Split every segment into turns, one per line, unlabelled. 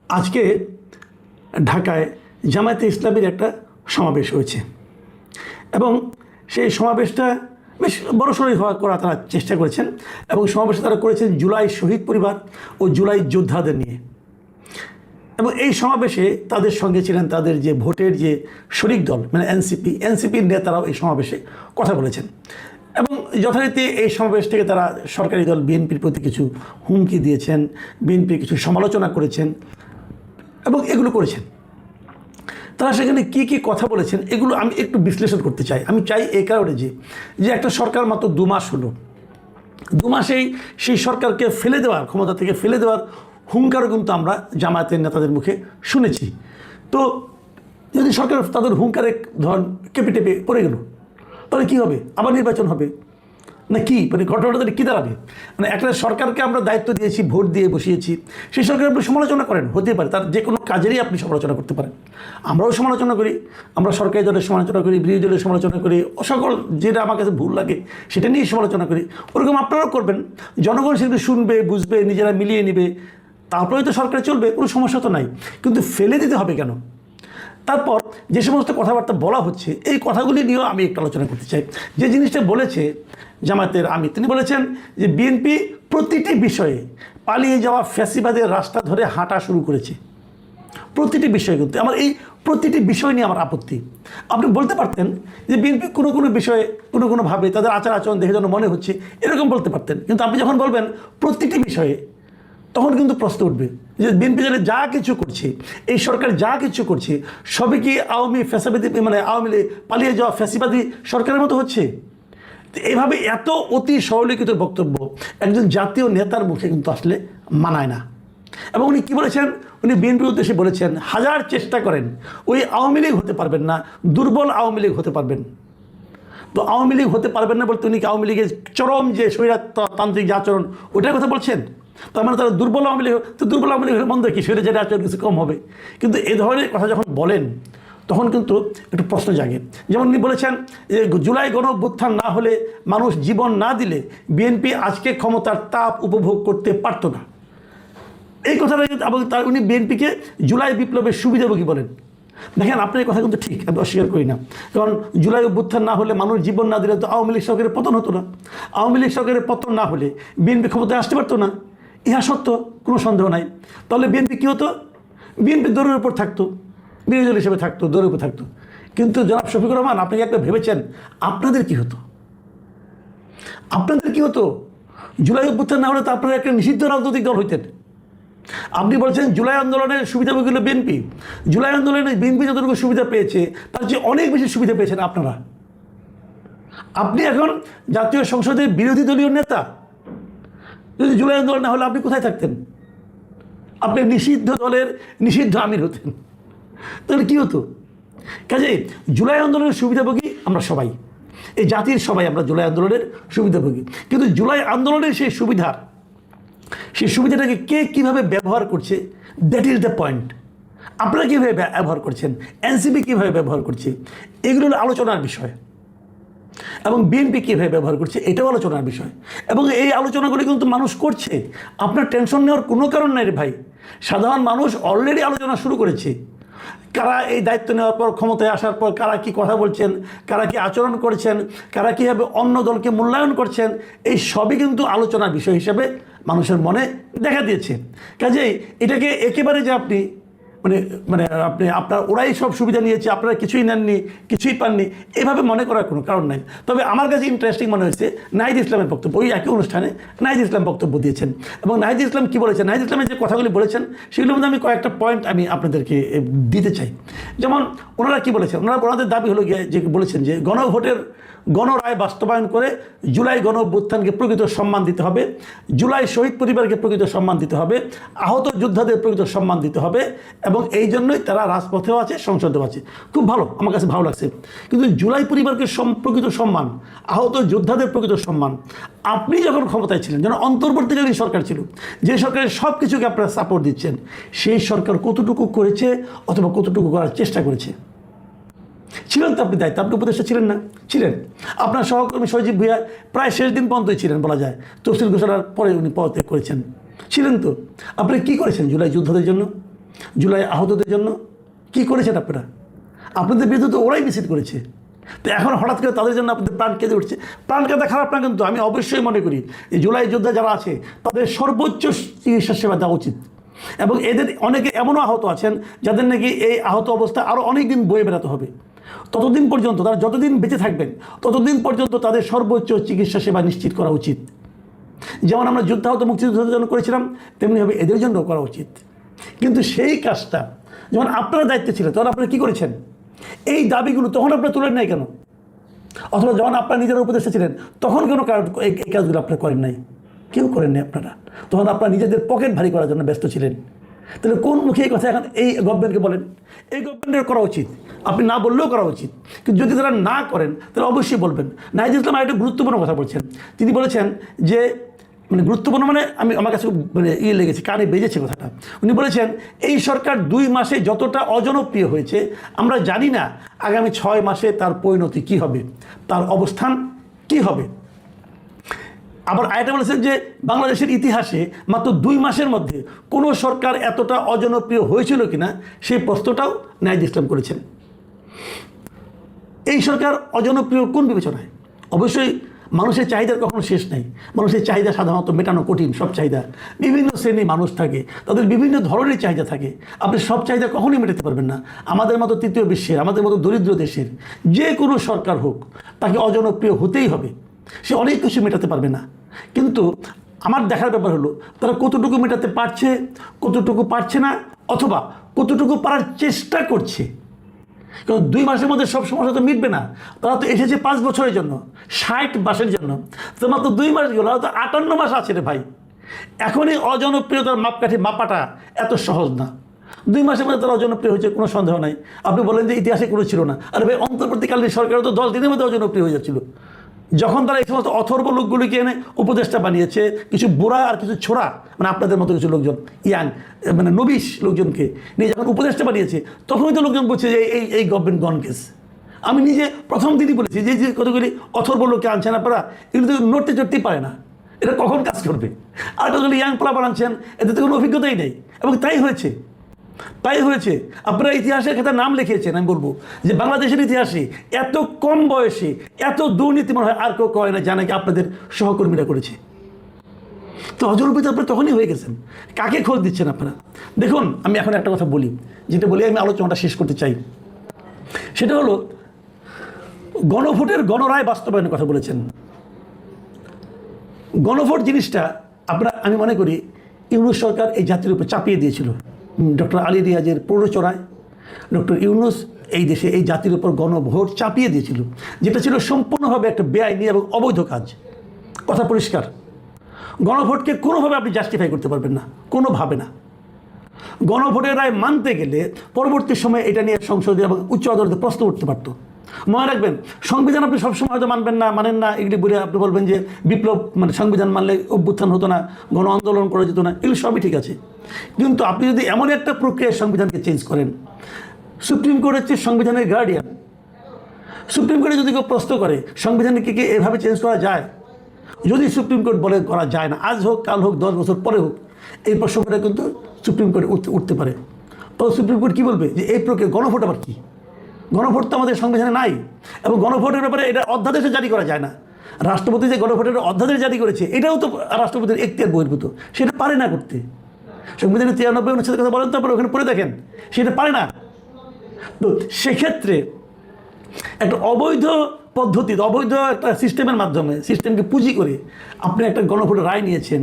আজকে ঢাকায় জামায়াতে ইসলামীর একটা সমাবেশ হয়েছে এবং সেই সমাবেশটা বেশ বড়সড় করার তারা চেষ্টা করেছেন এবং সমাবেশে তারা করেছেন জুলাই শহীদ পরিবার ও জুলাই যোদ্ধাদের নিয়ে। এবং এই সমাবেশে তাদের সঙ্গে ছিলেন তাদের যে ভোটের যে শরিক দল মানে এনসিপির নেতারাও এই সমাবেশে কথা বলেছেন এবং যথারীতি এই সমাবেশ থেকে তারা সরকারি দল বিএনপির প্রতি কিছু হুমকি দিয়েছেন, বিএনপির কিছু সমালোচনা করেছেন এবং এগুলো করেছেন। তারা সেখানে কী কী কথা বলেছেন এগুলো আমি একটু বিশ্লেষণ করতে চাই। আমি চাই এই কারণে যে একটা সরকার মাত্র 2 মাস হলো, 2 মাসেই সেই সরকারকে ফেলে দেওয়ার, ক্ষমতা থেকে ফেলে দেওয়ার হুঙ্কারও কিন্তু আমরা জামায়াতের নেতাদের মুখে শুনেছি। তো যদি সরকার তাদের হুঙ্কারে ধর কেঁপে টেপে পড়ে গেল তাহলে কী হবে? আবার নির্বাচন হবে না কি? মানে ঘটনাটা কী দাঁড়াবে? মানে একটা সরকারকে আমরা দায়িত্ব দিয়েছি, ভোট দিয়ে বসিয়েছি, সেই সরকার আপনি সমালোচনা করেন, হতে পারে তার যে কোনো কাজেরই আপনি সমালোচনা করতে পারেন। আমরাও সমালোচনা করি, আমরা সরকারি দলের সমালোচনা করি, বিরোধী দলের সমালোচনা করি, সকল যেটা আমার কাছে ভুল লাগে সেটা নিয়ে সমালোচনা করি। ওরকম আপনারাও করবেন। জনগণ সেগুলো শুনবে, বুঝবে, নিজেরা মিলিয়ে নেবে, তারপরে তো সরকার চলবে, কোনো সমস্যা তো নাই। কিন্তু ফেলে দিতে হবে কেন? তারপর যে সমস্ত কথাবার্তা বলা হচ্ছে এই কথাগুলি নিয়েও আমি একটু আলোচনা করতে চাই। যে জিনিসটা বলেছে জামায়াতের আমির, তিনি বলেছেন যে বিএনপি প্রতিটি বিষয়ে পালিয়ে যাওয়া ফ্যাসিবাদের রাস্তা ধরে হাঁটা শুরু করেছে। প্রতিটি বিষয়ে, কিন্তু আমার এই প্রতিটি বিষয় নিয়ে আমার আপত্তি। আপনি বলতে পারতেন যে বিএনপি কোনো বিষয়ে কোনোভাবে তাদের আচার আচরণ দেখে যেন মনে হচ্ছে, এরকম বলতে পারতেন। কিন্তু আপনি যখন বলবেন প্রতিটি বিষয়ে, তখন কিন্তু প্রশ্ন উঠবে যে বিএনপি যা কিছু করছে, এই সরকার যা কিছু করছে, সবই কি আওয়ামী ফ্যাসিবাদী মানে আওয়ামী লীগ পালিয়ে যাওয়া ফ্যাসিবাদী সরকারের মতো হচ্ছে? এইভাবে এত অতি সরলীকৃত বক্তব্য একজন জাতীয় নেতার মুখে কিন্তু আসলে মানায় না। এবং উনি কী বলেছেন? উনি বিএনপির উদ্দেশ্যে বলেছেন, হাজার চেষ্টা করেন ওই আওয়ামী লীগ হতে পারবেন না, দুর্বল আওয়ামী লীগ হতে পারবেন। তো আওয়ামী লীগ হতে পারবেন না বলতে উনি কি আওয়ামী লীগের চরম যে স্বৈরতান্ত্রিক যে আচরণ ওটার কথা বলছেন? তার মানে তারা দুর্বল আওয়ামী লীগ, তো দুর্বল আওয়ামী লীগ মন্দ কি, সেটা যেটা আচরণ কিছু কম হবে? কিন্তু এ ধরনের কথা যখন বলেন তখন কিন্তু একটু প্রশ্ন জাগে। যেমন উনি বলেছেন যে জুলাই গণঅভ্যুত্থান না হলে, মানুষ জীবন না দিলে বিএনপি আজকে ক্ষমতার তাপ উপভোগ করতে পারত না। এই কথাটা এবং তার উনি বিএনপিকে জুলাই বিপ্লবের সুবিধাভোগী বলেন। দেখেন, আপনার এই কথা কিন্তু ঠিক, আমি অস্বীকার করি না। কারণ জুলাই অভ্যুত্থান না হলে, মানুষ জীবন না দিলে তো আওয়ামী লীগ সরকারের পতন হতো না। আওয়ামী লীগ সরকারের পতন না হলে বিএনপি ক্ষমতায় আসতে পারতো না, ইহা সত্য, কোনো সন্দেহ নাই। তাহলে বিএনপি কী হতো? বিএনপি দৌড়ের উপর থাকতো, বিরোধী দল হিসেবে থাকতো, দৌড়ের উপর থাকতো। কিন্তু জনাব শফিকুর রহমান, আপনি একটা ভেবেছেন আপনাদের কী হতো? আপনাদের কী হতো? জুলাই অভ্যুত্থান না হলে তো আপনারা একটা নিষিদ্ধ রাজনৈতিক দল হইতেন। আপনি বলছেন জুলাই আন্দোলনের সুবিধাভোগী হলো বিএনপি। জুলাই আন্দোলনে বিএনপি যতটুকু সুবিধা পেয়েছে তার চেয়ে অনেক বেশি সুবিধা পেয়েছেন আপনারা। আপনি এখন জাতীয় সংসদের বিরোধী দলীয় নেতা। যদি জুলাই আন্দোলন না হলে আপনি কোথায় থাকতেন? আপনি নিষিদ্ধ দলের নিষিদ্ধ আমির হতেন। তাহলে কী হতো? কাজেই জুলাই আন্দোলনের সুবিধাভোগী আমরা সবাই, এই জাতির সবাই আমরা জুলাই আন্দোলনের সুবিধাভোগী। কিন্তু জুলাই আন্দোলনের সেই সুবিধাটাকে কে কীভাবে ব্যবহার করছে, দ্যাট ইজ দ্য পয়েন্ট। আপনারা কীভাবে ব্যবহার করছেন, এনসিপি কীভাবে ব্যবহার করছে, এগুলো হলো আলোচনার বিষয়। এবং বিএনপি কীভাবে ব্যবহার করছে এটাও আলোচনার বিষয়। এবং এই আলোচনাগুলি কিন্তু মানুষ করছে। আপনার টেনশন নেওয়ার কোনো কারণ নাই রে ভাই। সাধারণ মানুষ অলরেডি আলোচনা শুরু করেছে। কারা এই দায়িত্ব নেওয়ার পর, ক্ষমতায় আসার পর কারা কী কথা বলছেন, কারা কী আচরণ করছেন, কারা কীভাবে অন্য দলকে মূল্যায়ন করছেন, এই সবই কিন্তু আলোচনার বিষয় হিসেবে মানুষের মনে দেখা দিয়েছে। কাজেই এটাকে একেবারে যে আপনি আপনার ওরাই সব সুবিধা নিয়েছে, আপনারা কিছুই নেননি, কিছুই পাননি, এভাবে মনে করার কোনো কারণ নাই। তবে আমার কাছে ইন্টারেস্টিং মনে হয়েছে নাহিদ ইসলামের বক্তব্য। ওই একই অনুষ্ঠানে নাহিদ ইসলাম বক্তব্য দিয়েছেন এবং নাহিদ ইসলাম কী বলেছেন, নাহিদ ইসলামের যে কথাগুলি বলেছেন সেগুলোর মধ্যে আমি কয়েকটা পয়েন্ট আমি আপনাদেরকে দিতে চাই। যেমন ওনারা কী বলেছেন, ওনাদের দাবি হলো গিয়ে যে বলেছেন যে গণভোটের গণরায় বাস্তবায়ন করে জুলাই গণঅভ্যুত্থানকে প্রকৃত সম্মান দিতে হবে, জুলাই শহীদ পরিবারকে প্রকৃত সম্মান দিতে হবে, আহত যোদ্ধাদের প্রকৃত সম্মান দিতে হবে এবং এই জন্যই তারা রাজপথেও আছে, সংসদেও আছে। খুব ভালো, আমার কাছে ভালো লাগছে। কিন্তু জুলাই পরিবারকে প্রকৃত সম্মান, আহত যোদ্ধাদের প্রকৃত সম্মান, আপনি যখন ক্ষমতায় ছিলেন, যেন অন্তর্বর্তীকালীন সরকার ছিল, যে সরকারের সব কিছুকে আপনারা সাপোর্ট দিচ্ছেন, সেই সরকার কতটুকু করেছে অথবা কতটুকু করার চেষ্টা করেছে? ছিলেন তো আপনি দায়িত্ব, আপনি উপদেষ্টা ছিলেন না? ছিলেন। আপনার সহকর্মী সজীব ভুঁইয়া প্রায় শেষ দিন পর্যন্তই ছিলেন বলা যায়, তফসিল ঘোষণার পরে উনি পদত্যাগ করেছেন। ছিলেন তো। আপনি কী করেছেন জুলাই যোদ্ধাদের জন্য? জুলাই আহতদের জন্য কি করেছেন আপনারা? আপনাদের বিরুদ্ধে তো ওরাই মিছিল করেছে। তো এখন হঠাৎ করে তাদের জন্য আপনাদের প্রাণ কেঁদে উঠছে। প্রাণ কেঁদে খারাপ না, কিন্তু আমি অবশ্যই মনে করি যে জুলাই যোদ্ধা যারা আছে তাদের সর্বোচ্চ চিকিৎসা সেবা দেওয়া উচিত। এবং এদের অনেকে এমনও আহত আছেন যাদের নাকি এই আহত অবস্থা আরও অনেক দিন বয়ে বেড়াতে হবে। ততদিন পর্যন্ত তারা যতদিন বেঁচে থাকবেন ততদিন পর্যন্ত তাদের সর্বোচ্চ চিকিৎসা সেবা নিশ্চিত করা উচিত। যেমন আমরা যুদ্ধাহত মুক্তিযোদ্ধাদের জন্য করেছিলাম, তেমনিভাবে এদের জন্য করা উচিত। কিন্তু সেই কাজটা যখন আপনারা দায়িত্বে ছিলেন তখন আপনারা কী করেছেন? এই দাবিগুলো তখন আপনারা তুলেন নাই কেন? অথবা যখন আপনারা নিজেরা উপদেষ্টা ছিলেন তখন কেন এই কাজগুলো আপনারা করেন নাই? কেউ করেননি আপনারা। তখন আপনারা নিজেদের পকেট ভারী করার জন্য ব্যস্ত ছিলেন। তাহলে কোন মুখে এই কথা এখন এই গভর্নমেন্টকে বলেন? এই গভর্নমেন্টের করা উচিত, আপনি না বললেও করা উচিত। কিন্তু যদি তারা না করেন তাহলে অবশ্যই বলবেন। নাহিদ ইসলাম একটা গুরুত্বপূর্ণ কথা বলছেন। তিনি বলেছেন যে গুরুত্বপূর্ণ আমার কাছে লেগেছে, কানে বেজেছে কথাটা। উনি বলেছেন এই সরকার 2 মাসে যতটা অজনপ্রিয় হয়েছে আমরা জানি না আগামী 6 মাসে তার পরিণতি কী হবে, তার অবস্থান কী হবে। আবার আরেকটা বলেছেন যে বাংলাদেশের ইতিহাসে মাত্র 2 মাসের মধ্যে কোনো সরকার এতটা অজনপ্রিয় হয়েছিল কিনা সেই প্রশ্নটাও নাহিদ ইসলাম করেছেন। এই সরকার অজনপ্রিয় কোন বিবেচনায়? অবশ্যই মানুষের চাহিদার কখনো শেষ নেই। মানুষের চাহিদা সাধারণত মেটানো কঠিন। সব চাহিদা, বিভিন্ন শ্রেণীর মানুষ থাকে, তাদের বিভিন্ন ধরনের চাহিদা থাকে। আপনি সব চাহিদা কখনোই মেটাতে পারবেন না। আমাদের মতো তৃতীয় বিশ্বের, আমাদের মতো দরিদ্র দেশের যে কোনো সরকার হোক তাকে অজনপ্রিয় হতেই হবে। সে অনেক কিছু মেটাতে পারবে না। কিন্তু আমার দেখার ব্যাপার হলো তারা কতটুকু মেটাতে পারছে, কতটুকু পারছে না, অথবা কতটুকু পারার চেষ্টা করছে। কারণ 2 মাসের মধ্যে সব সমস্যা তো মিটবে না। তারা তো এসেছে 5 বছরের জন্য, 60 মাসের জন্য। তো মাত্র 2 মাস গেল, তো 58 মাস আছে রে ভাই। এখনই অজনপ্রিয়তার মাপকাঠি মাপাটা এত সহজ না। 2 মাসের মধ্যে তারা অজনপ্রিয় হয়েছে, কোনো সন্দেহ নাই। আপনি বলেন যে ইতিহাসে কোনো ছিল না। আরে ভাই, অন্তর্বর্তীকালীন সরকারও তো 10 দিনের মধ্যে অজনপ্রিয় হয়ে যাচ্ছিল। যখন তারা এই সমস্ত অথর্ব লোকগুলিকে এনে উপদেষ্টা বানিয়েছে, কিছু বুড়া আর কিছু ছোড়া, আপনাদের মতো কিছু লোকজন, ইয়াং নবিশ লোকজনকে নিয়ে যখন উপদেষ্টা বানিয়েছে, তখনই তো লোকজন বলছে যে এই গভর্নমেন্ট গন কেস। আমি নিজে প্রথম দিনই বলেছি যে কতগুলি অথর্ব লোককে আনছেন আপনারা, এগুলো তো নড়তে চড়তেই পারে না, এটা কখন কাজ করবে। আর কতগুলি ইয়াং পোলাপান আনছেন, এতে তো কোনো অভিজ্ঞতাই নেই। এবং তাই হয়েছে। আপনারা ইতিহাসের খাতায় নাম লিখিয়েছেন। আমি বলবো যে বাংলাদেশের ইতিহাসে এত কম বয়সে এত দুর্নীতি মনে হয় আর কেউ করে না, জানা কি আপনাদের সহকর্মীরা করেছে। তো অজনপ্রিয় আপনারা তখনই হয়ে গেছেন। কাকে খোঁজ দিচ্ছেন আপনারা? দেখুন, আমি এখন একটা কথা বলি, যেটা বলে আমি আলোচনাটা শেষ করতে চাই। সেটা হলো গণভোটের গণরায় বাস্তবায়নের কথা বলেছেন। গণভোট জিনিসটা আমি মনে করি ইউনূস সরকার এই জাতির উপর চাপিয়ে দিয়েছিল। ডক্টর আলী রিয়াজের প্ররোচনায় ডক্টর ইউনূস এই দেশে এই জাতির উপর গণভোট চাপিয়ে দিয়েছিল, যেটা ছিল সম্পূর্ণভাবে একটা বেআইনি এবং অবৈধ কাজ। কথা পরিষ্কার। গণভোটকে কোনোভাবে আপনি জাস্টিফাই করতে পারবেন না, কোনোভাবে না। গণভোটের রায় মানতে গেলে পরবর্তী সময়ে এটা নিয়ে সংসদে এবং উচ্চ আদালতে প্রশ্ন উঠতে পারত। মনে রাখবেন, সংবিধান আপনি সবসময় হয়তো মানবেন না, মানেন না, এগুলি বলে আপনি বলবেন যে বিপ্লব সংবিধান মানলে অভ্যুত্থান হতো না, গণ আন্দোলন করা যেত না, এগুলো সবই ঠিক আছে। কিন্তু আপনি যদি এমন একটা প্রক্রিয়ায় সংবিধানকে চেঞ্জ করেন, সুপ্রিম কোর্ট হচ্ছে সংবিধানের গার্ডিয়ান। সুপ্রিম কোর্টে যদি কেউ প্রশ্ন করে সংবিধানকে কি এভাবে চেঞ্জ করা যায়, যদি সুপ্রিম কোর্ট বলে করা যায় না, আজ হোক কাল হোক 10 বছর পরে হোক, এই প্রসঙ্গটা কিন্তু সুপ্রিম কোর্টে উঠতে পারে। তবে সুপ্রিম কোর্ট কী বলবে যে এই প্রক্রিয়া গণভোট আবার কী? গণভোট তো আমাদের সংবিধানে নাই, এবং গণভোটের ব্যাপারে এটা অধ্যাদেশে জারি করা যায় না। রাষ্ট্রপতি যে গণভোটের অধ্যাদেশ জারি করেছে এটাও তো রাষ্ট্রপতির এখতিয়ার বহির্ভূত, সেটা পারে না করতে। সংবিধানের 93 অনুচ্ছেদের কথা বলেন, তারপরে ওখানে পড়ে দেখেন, সেটা পারে না। তো সেক্ষেত্রে একটা অবৈধ পদ্ধতি, অবৈধ একটা সিস্টেমের মাধ্যমে, সিস্টেমকে পুঁজি করে আপনি একটা গণভোটের রায় নিয়েছেন,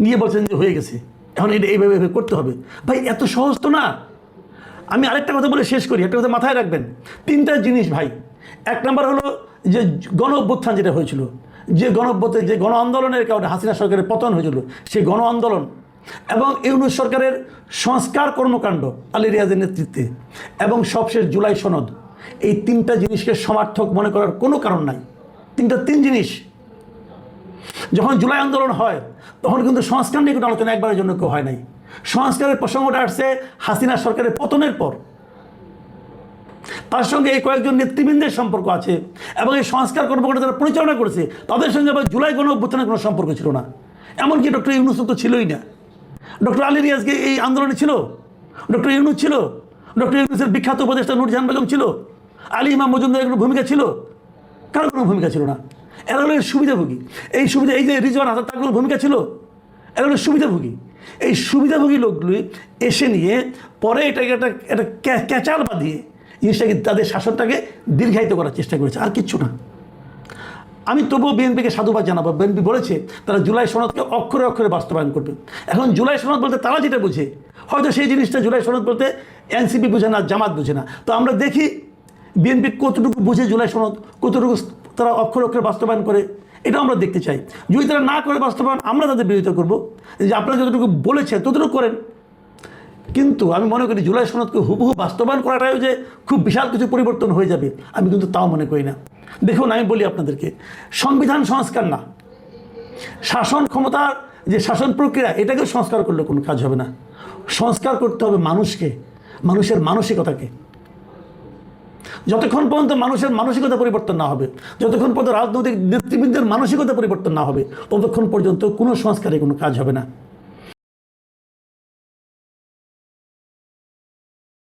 নিয়ে বলছেন যে হয়ে গেছে, এখন এটা এইভাবে করতে হবে। ভাই, এত সহজ তো না। আমি আরেকটা কথা বলে শেষ করি, একটা কথা মাথায় রাখবেন। 3টা জিনিস ভাই। 1 নম্বর হলো যে গণ অভ্যুত্থান যেটা হয়েছিল, যে গণ আন্দোলনের কারণে হাসিনা সরকারের পতন হয়েছিল, সেই গণ আন্দোলন এবং ইউনূস সরকারের সংস্কার কর্মকাণ্ড আলী রিয়াজের নেতৃত্বে, এবং সবশেষ জুলাই সনদ, এই 3টা জিনিসকে সমার্থক মনে করার কোনো কারণ নাই। 3 জিনিস। যখন জুলাই আন্দোলন হয় তখন কিন্তু সংস্কার নিয়ে কোনো আলোচনা একবারের জন্য কেউ হয় নাই। সংস্কারের প্রসঙ্গটা আসছে হাসিনা সরকারের পতনের পর। তার সঙ্গে এই কয়েকজন নেতৃবৃন্দের সম্পর্ক আছে, এবং এই সংস্কার কর্মকাণ্ড যারা পরিচালনা করেছে তাদের সঙ্গে আবার জুলাই গণ অভ্যুত্থানের কোনো সম্পর্ক ছিল না। এমনকি ডক্টর ইউনূস তো ছিলই না। ডক্টর আলী রিয়াজকে এই আন্দোলনে ছিল, ডক্টর ইউনূস ছিল, ডক্টর ইউনূসের বিখ্যাত উপদেষ্টা নূরজাহান বেগম ছিল, আলী ইমাম মজুমদারের কোনো ভূমিকা ছিল? কারোর কোনো ভূমিকা ছিল না। এরা হলো সুবিধাভোগী। এই যে রিজওয়ান হাসান, তার কোনো ভূমিকা ছিল? এরা হলো সুবিধাভোগী। এই সুবিধাভোগী লোকগুলি এসে নিয়ে পরে এটাকে একটা ক্যাচাল বাঁধিয়ে জিনিসটাকে তাদের শাসনটাকে দীর্ঘায়িত করার চেষ্টা করেছে, আর কিচ্ছু না। আমি তবুও বিএনপিকে সাধুবাদ জানাবো। বিএনপি বলেছে তারা জুলাই সনদকে অক্ষরে অক্ষরে বাস্তবায়ন করবে। এখন জুলাই সনদ বলতে তারা যেটা বুঝে, হয়তো সেই জিনিসটা জুলাই সনদ বলতে এনসিপি বুঝে না, জামাত বুঝে না। তো আমরা দেখি বিএনপি কতটুকু বুঝে জুলাই সনদ, কতটুকু তারা অক্ষরে অক্ষরে বাস্তবায়ন করে, এটাও আমরা দেখতে চাই। যদি তারা না করে বাস্তবায়ন, আমরা তাদের বিরোধিতা করবো যে আপনারা যতটুকু বলেছেন ততটুকু করেন। কিন্তু আমি মনে করি জুলাই সনদকে হুবহু বাস্তবায়ন করাটাও যে খুব বিশাল কিছু পরিবর্তন হয়ে যাবে, আমি কিন্তু তাও মনে করি না। দেখুন, আমি বলি আপনাদেরকে, সংবিধান সংস্কার না, শাসন ক্ষমতার যে শাসন প্রক্রিয়া, এটাকে সংস্কার করলে কোনো কাজ হবে না। সংস্কার করতে হবে মানুষকে, মানুষের মানসিকতাকে। যতক্ষণ পর্যন্ত মানুষের মানসিকতা পরিবর্তন না হবে, যতক্ষণ পর্যন্ত রাজনৈতিক নেতৃবৃন্দের মানসিকতা পরিবর্তন না হবে, ততক্ষণ পর্যন্ত কোনো সংস্কারে কোনো কাজ হবে না।